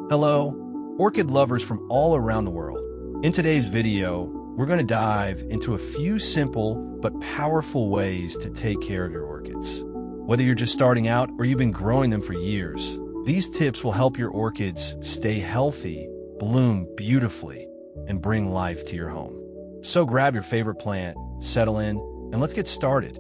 Hello, orchid lovers from all around the world. In today's video, we're going to dive into a few simple but powerful ways to take care of your orchids. Whether you're just starting out or you've been growing them for years, these tips will help your orchids stay healthy, bloom beautifully, and bring life to your home. So grab your favorite plant, settle in, and let's get started.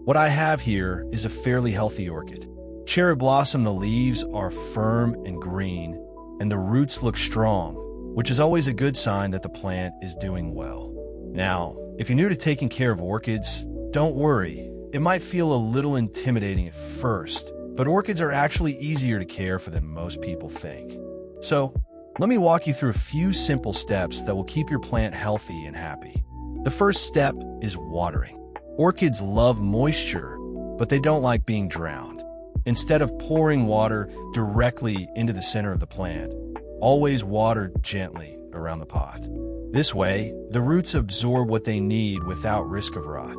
What I have here is a fairly healthy orchid. Cherry blossom, the leaves are firm and green, and the roots look strong, which is always a good sign that the plant is doing well. Now, if you're new to taking care of orchids, don't worry. It might feel a little intimidating at first, but orchids are actually easier to care for than most people think. So, let me walk you through a few simple steps that will keep your plant healthy and happy. The first step is watering. Orchids love moisture, but they don't like being drowned. Instead of pouring water directly into the center of the plant, always water gently around the pot. This way, the roots absorb what they need without risk of rot.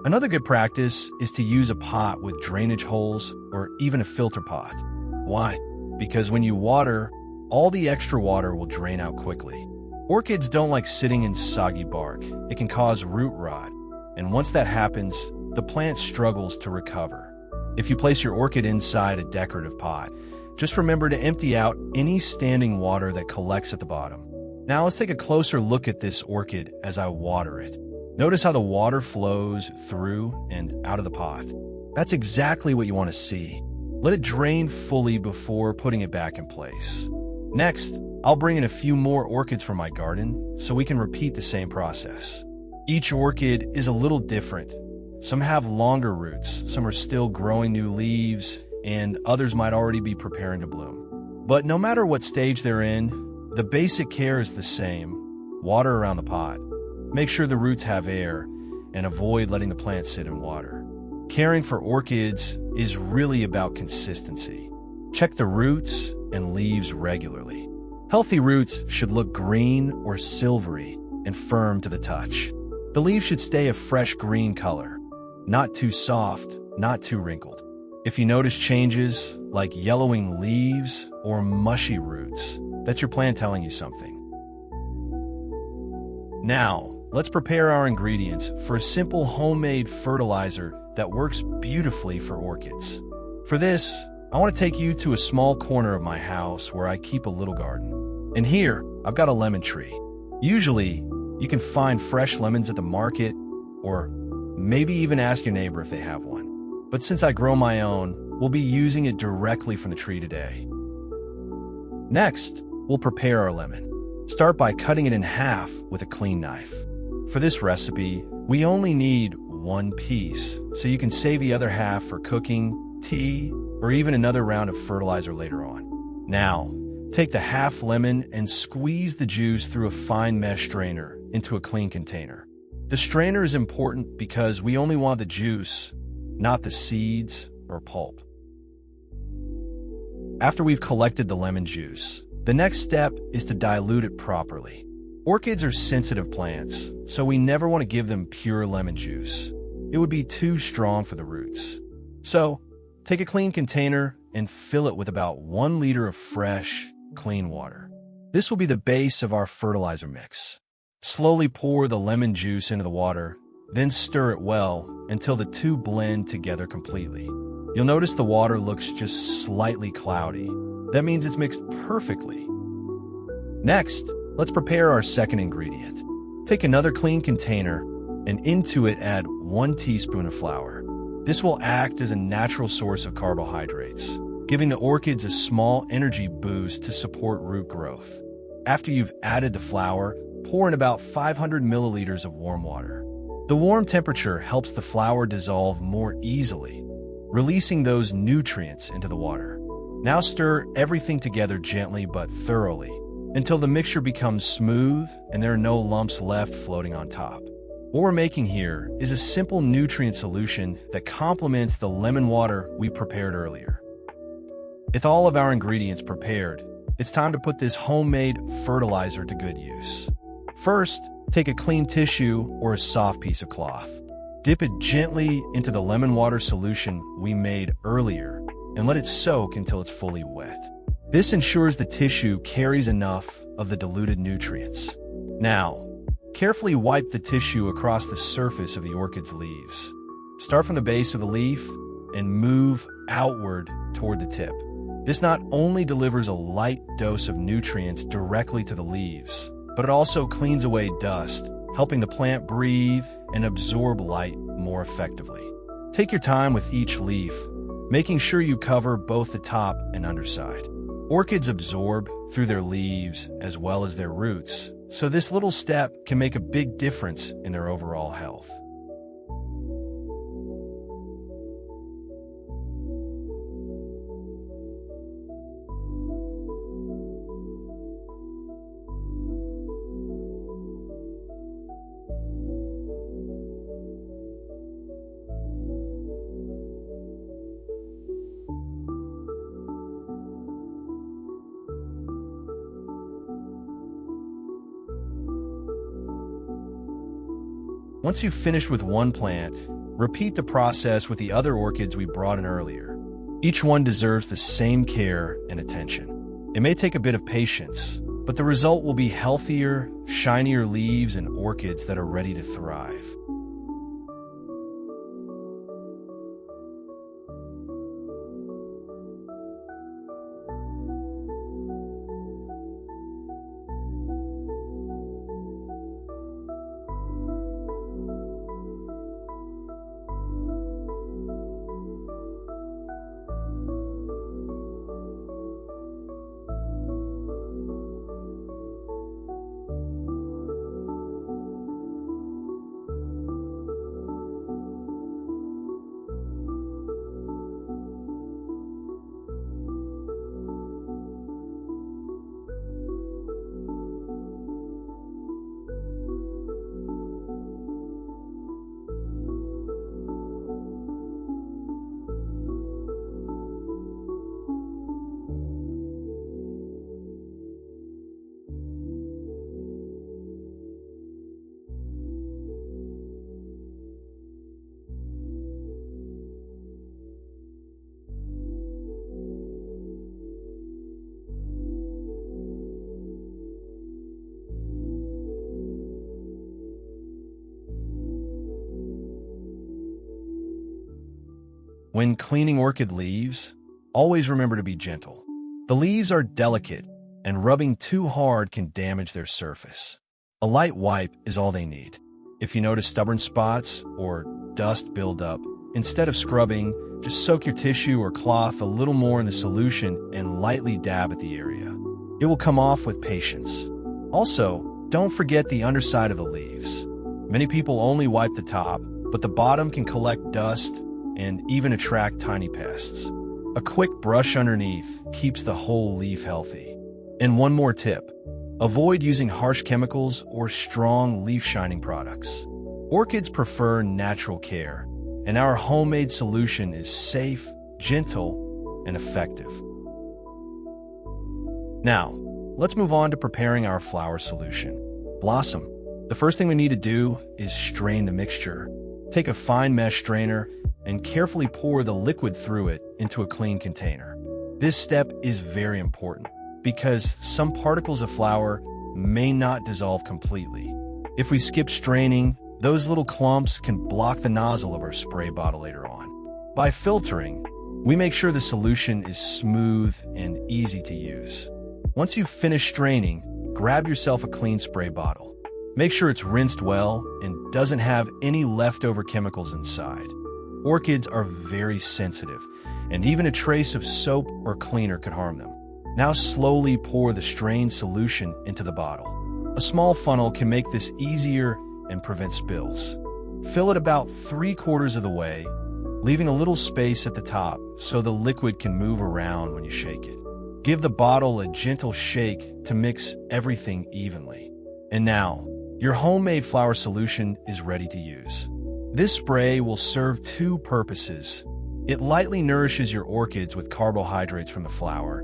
Another good practice is to use a pot with drainage holes or even a filter pot. Why? Because when you water, all the extra water will drain out quickly. Orchids don't like sitting in soggy bark. It can cause root rot, and once that happens, the plant struggles to recover. If you place your orchid inside a decorative pot, just remember to empty out any standing water that collects at the bottom. Now let's take a closer look at this orchid as I water it. Notice how the water flows through and out of the pot. That's exactly what you want to see. Let it drain fully before putting it back in place. Next, I'll bring in a few more orchids from my garden so we can repeat the same process. Each orchid is a little different. Some have longer roots, some are still growing new leaves, and others might already be preparing to bloom. But no matter what stage they're in, the basic care is the same. Water around the pot. Make sure the roots have air, and avoid letting the plant sit in water. Caring for orchids is really about consistency. Check the roots and leaves regularly. Healthy roots should look green or silvery and firm to the touch. The leaves should stay a fresh green color. Not too soft, not too wrinkled. If you notice changes like yellowing leaves or mushy roots, that's your plant telling you something. Now, let's prepare our ingredients for a simple homemade fertilizer that works beautifully for orchids. For this, I want to take you to a small corner of my house where I keep a little garden. And here, I've got a lemon tree. Usually, you can find fresh lemons at the market, or maybe even ask your neighbor if they have one. But since I grow my own, we'll be using it directly from the tree today. Next, we'll prepare our lemon. Start by cutting it in half with a clean knife. For this recipe, we only need one piece, so you can save the other half for cooking, tea, or even another round of fertilizer later on. Now, take the half lemon and squeeze the juice through a fine mesh strainer into a clean container. The strainer is important because we only want the juice, not the seeds or pulp. After we've collected the lemon juice, the next step is to dilute it properly. Orchids are sensitive plants, so we never want to give them pure lemon juice. It would be too strong for the roots. So, take a clean container and fill it with about 1 liter of fresh, clean water. This will be the base of our fertilizer mix. Slowly pour the lemon juice into the water, then stir it well until the two blend together completely. You'll notice the water looks just slightly cloudy. That means it's mixed perfectly. Next, let's prepare our second ingredient. Take another clean container and into it add 1 teaspoon of flour. This will act as a natural source of carbohydrates, giving the orchids a small energy boost to support root growth. After you've added the flour, pour in about 500 milliliters of warm water. The warm temperature helps the flour dissolve more easily, releasing those nutrients into the water. Now stir everything together gently but thoroughly until the mixture becomes smooth and there are no lumps left floating on top. What we're making here is a simple nutrient solution that complements the lemon water we prepared earlier. With all of our ingredients prepared, it's time to put this homemade fertilizer to good use. First, take a clean tissue or a soft piece of cloth. Dip it gently into the lemon water solution we made earlier and let it soak until it's fully wet. This ensures the tissue carries enough of the diluted nutrients. Now, carefully wipe the tissue across the surface of the orchid's leaves. Start from the base of the leaf and move outward toward the tip. This not only delivers a light dose of nutrients directly to the leaves, but it also cleans away dust, helping the plant breathe and absorb light more effectively. Take your time with each leaf, making sure you cover both the top and underside. Orchids absorb through their leaves as well as their roots, so this little step can make a big difference in their overall health. Once you've finished with one plant, repeat the process with the other orchids we brought in earlier. Each one deserves the same care and attention. It may take a bit of patience, but the result will be healthier, shinier leaves and orchids that are ready to thrive. When cleaning orchid leaves, always remember to be gentle. The leaves are delicate, and rubbing too hard can damage their surface. A light wipe is all they need. If you notice stubborn spots or dust build up, instead of scrubbing, just soak your tissue or cloth a little more in the solution and lightly dab at the area. It will come off with patience. Also, don't forget the underside of the leaves. Many people only wipe the top, but the bottom can collect dust and even attract tiny pests. A quick brush underneath keeps the whole leaf healthy. And one more tip: avoid using harsh chemicals or strong leaf shining products. Orchids prefer natural care, and our homemade solution is safe, gentle, and effective. Now, let's move on to preparing our flower solution. Blossom. The first thing we need to do is strain the mixture. Take a fine mesh strainer and carefully pour the liquid through it into a clean container. This step is very important because some particles of flour may not dissolve completely. If we skip straining, those little clumps can block the nozzle of our spray bottle later on. By filtering, we make sure the solution is smooth and easy to use. Once you've finished straining, grab yourself a clean spray bottle. Make sure it's rinsed well and doesn't have any leftover chemicals inside. Orchids are very sensitive, and even a trace of soap or cleaner could harm them. Now slowly pour the strained solution into the bottle. A small funnel can make this easier and prevent spills. Fill it about 3/4 of the way, leaving a little space at the top so the liquid can move around when you shake it. Give the bottle a gentle shake to mix everything evenly. And now, your homemade flower solution is ready to use. This spray will serve two purposes. It lightly nourishes your orchids with carbohydrates from the flower.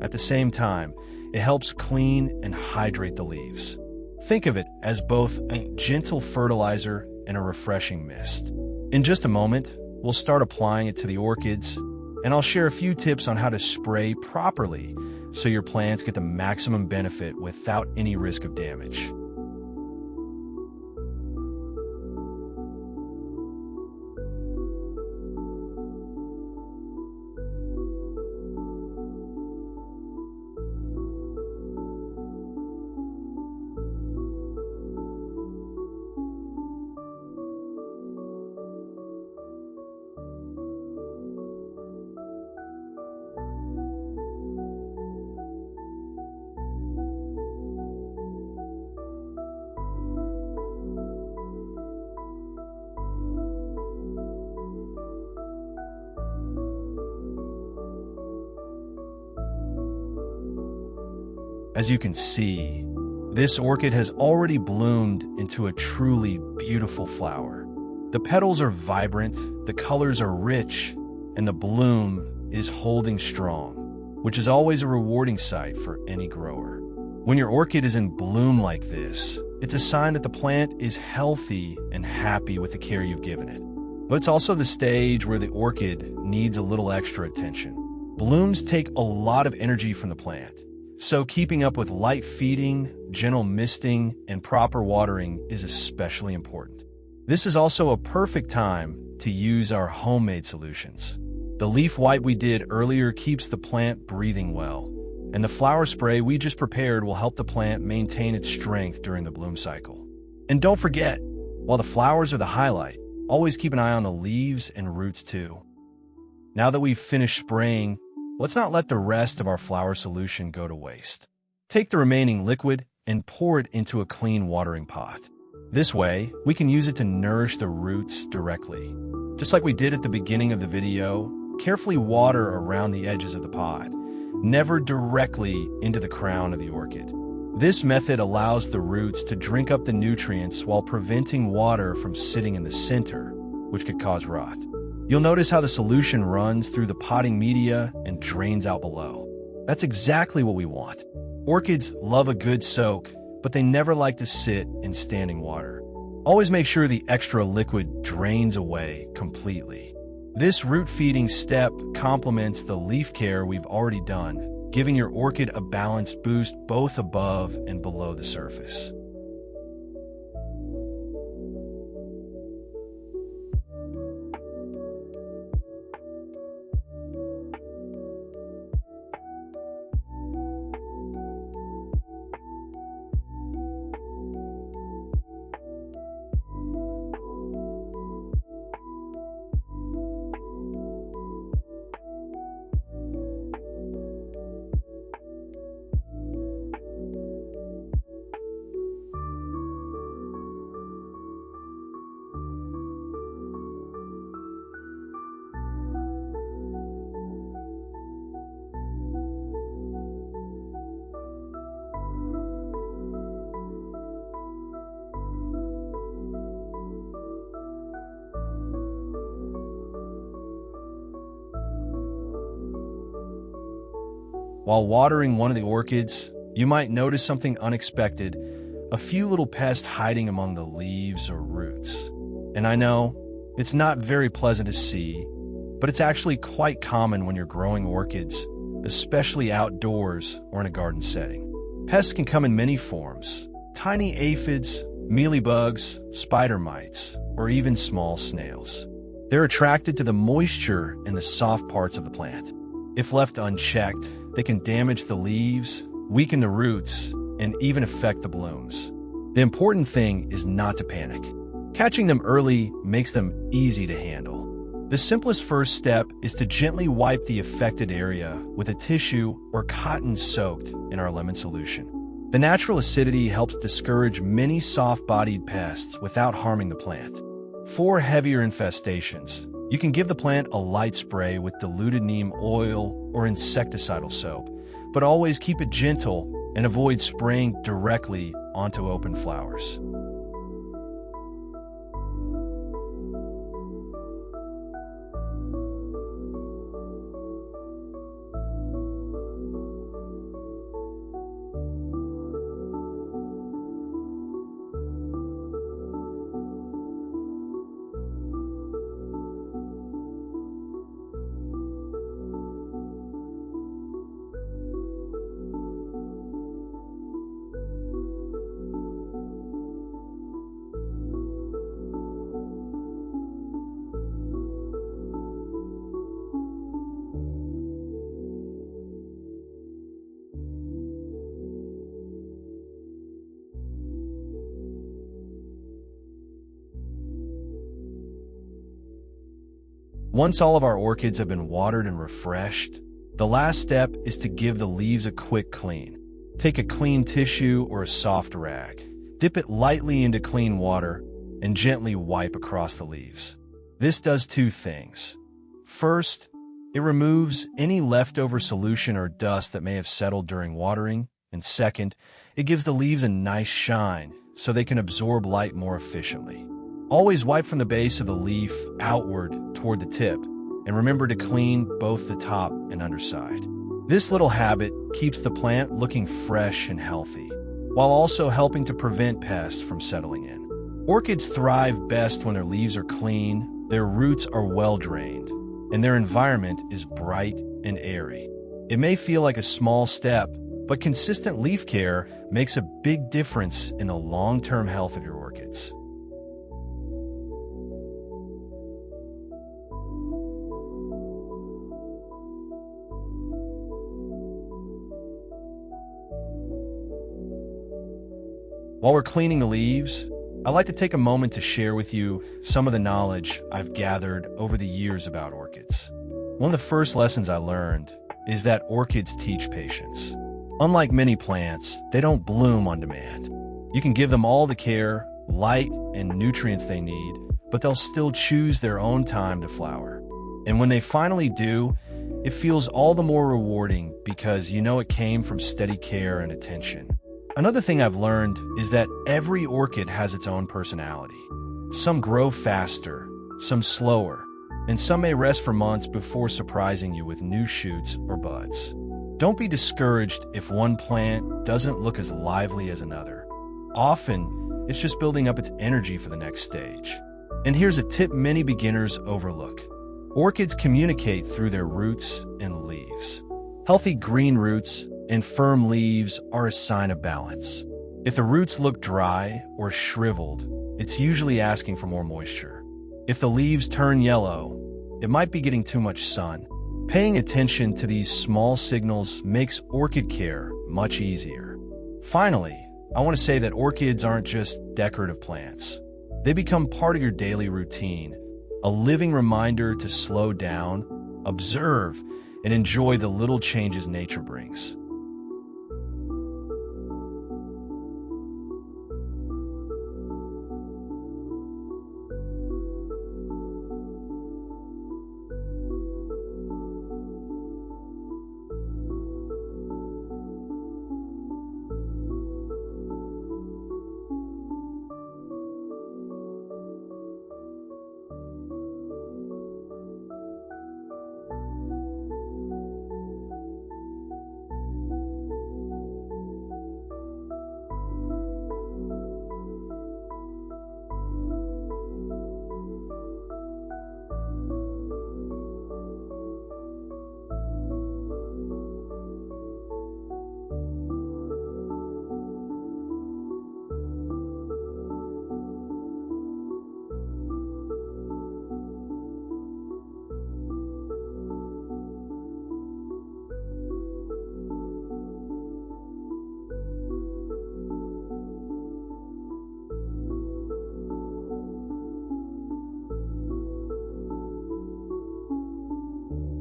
At the same time, it helps clean and hydrate the leaves. Think of it as both a gentle fertilizer and a refreshing mist. In just a moment, we'll start applying it to the orchids, and I'll share a few tips on how to spray properly so your plants get the maximum benefit without any risk of damage. As you can see, this orchid has already bloomed into a truly beautiful flower. The petals are vibrant, the colors are rich, and the bloom is holding strong, which is always a rewarding sight for any grower. When your orchid is in bloom like this, it's a sign that the plant is healthy and happy with the care you've given it. But it's also the stage where the orchid needs a little extra attention. Blooms take a lot of energy from the plant, so keeping up with light feeding, gentle misting, and proper watering is especially important. This is also a perfect time to use our homemade solutions. The leaf wipe we did earlier keeps the plant breathing well, and the flower spray we just prepared will help the plant maintain its strength during the bloom cycle. And don't forget, while the flowers are the highlight, always keep an eye on the leaves and roots too. Now that we've finished spraying, let's not let the rest of our flower solution go to waste. Take the remaining liquid and pour it into a clean watering pot. This way, we can use it to nourish the roots directly. Just like we did at the beginning of the video, carefully water around the edges of the pot, never directly into the crown of the orchid. This method allows the roots to drink up the nutrients while preventing water from sitting in the center, which could cause rot. You'll notice how the solution runs through the potting media and drains out below. That's exactly what we want. Orchids love a good soak, but they never like to sit in standing water. Always make sure the extra liquid drains away completely. This root feeding step complements the leaf care we've already done, giving your orchid a balanced boost both above and below the surface. While watering one of the orchids, you might notice something unexpected, a few little pests hiding among the leaves or roots. And I know, it's not very pleasant to see, but it's actually quite common when you're growing orchids, especially outdoors or in a garden setting. Pests can come in many forms: tiny aphids, mealybugs, spider mites, or even small snails. They're attracted to the moisture in the soft parts of the plant. If left unchecked, they can damage the leaves, weaken the roots, and even affect the blooms. The important thing is not to panic. Catching them early makes them easy to handle. The simplest first step is to gently wipe the affected area with a tissue or cotton soaked in our lemon solution. The natural acidity helps discourage many soft-bodied pests without harming the plant. For heavier infestations, you can give the plant a light spray with diluted neem oil or insecticidal soap, but always keep it gentle and avoid spraying directly onto open flowers. Once all of our orchids have been watered and refreshed, the last step is to give the leaves a quick clean. Take a clean tissue or a soft rag, dip it lightly into clean water, and gently wipe across the leaves. This does two things. First, it removes any leftover solution or dust that may have settled during watering, and second, it gives the leaves a nice shine so they can absorb light more efficiently. Always wipe from the base of the leaf outward toward the tip, and remember to clean both the top and underside. This little habit keeps the plant looking fresh and healthy, while also helping to prevent pests from settling in. Orchids thrive best when their leaves are clean, their roots are well drained, and their environment is bright and airy. It may feel like a small step, but consistent leaf care makes a big difference in the long-term health of your orchids. While we're cleaning the leaves, I'd like to take a moment to share with you some of the knowledge I've gathered over the years about orchids. One of the first lessons I learned is that orchids teach patience. Unlike many plants, they don't bloom on demand. You can give them all the care, light, and nutrients they need, but they'll still choose their own time to flower. And when they finally do, it feels all the more rewarding because you know it came from steady care and attention. Another thing I've learned is that every orchid has its own personality. Some grow faster, some slower, and some may rest for months before surprising you with new shoots or buds. Don't be discouraged if one plant doesn't look as lively as another. Often, it's just building up its energy for the next stage. And here's a tip many beginners overlook. Orchids communicate through their roots and leaves. Healthy green roots and firm leaves are a sign of balance. If the roots look dry or shriveled, it's usually asking for more moisture. If the leaves turn yellow, it might be getting too much sun. Paying attention to these small signals makes orchid care much easier. Finally, I want to say that orchids aren't just decorative plants. They become part of your daily routine, a living reminder to slow down, observe, and enjoy the little changes nature brings.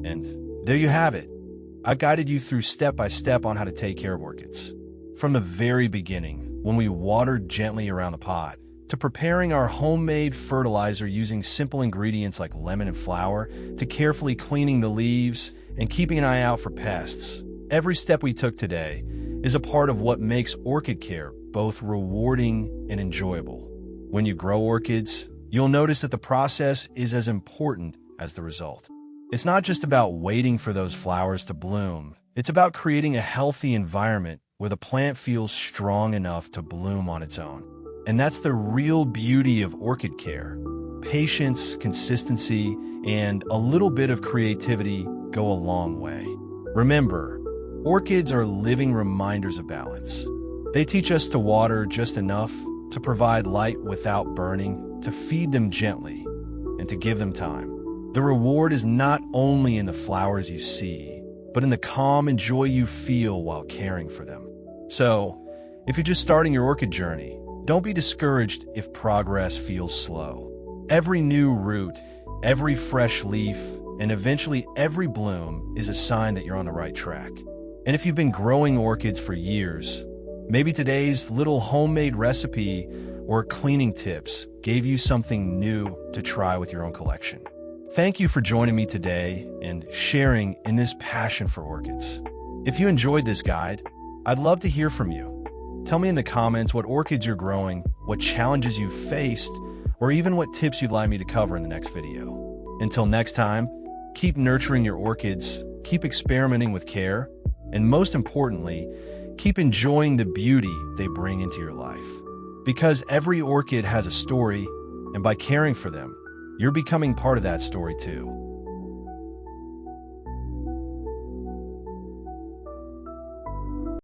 And there you have it. I've guided you through step by step on how to take care of orchids. From the very beginning, when we watered gently around the pot, to preparing our homemade fertilizer using simple ingredients like lemon and flour, to carefully cleaning the leaves and keeping an eye out for pests. Every step we took today is a part of what makes orchid care both rewarding and enjoyable. When you grow orchids, you'll notice that the process is as important as the result. It's not just about waiting for those flowers to bloom. It's about creating a healthy environment where the plant feels strong enough to bloom on its own. And that's the real beauty of orchid care. Patience, consistency, and a little bit of creativity go a long way. Remember, orchids are living reminders of balance. They teach us to water just enough, to provide light without burning, to feed them gently, and to give them time. The reward is not only in the flowers you see, but in the calm and joy you feel while caring for them. So, if you're just starting your orchid journey, don't be discouraged if progress feels slow. Every new root, Every fresh leaf and eventually every bloom is a sign that you're on the right track. And if you've been growing orchids for years, maybe today's little homemade recipe or cleaning tips gave you something new to try with your own collection. Thank you for joining me today and sharing in this passion for orchids. If you enjoyed this guide, I'd love to hear from you. Tell me in the comments what orchids you're growing, what challenges you've faced, or even what tips you'd like me to cover in the next video. Until next time, keep nurturing your orchids, keep experimenting with care, and most importantly, keep enjoying the beauty they bring into your life. Because every orchid has a story, and by caring for them, you're becoming part of that story too.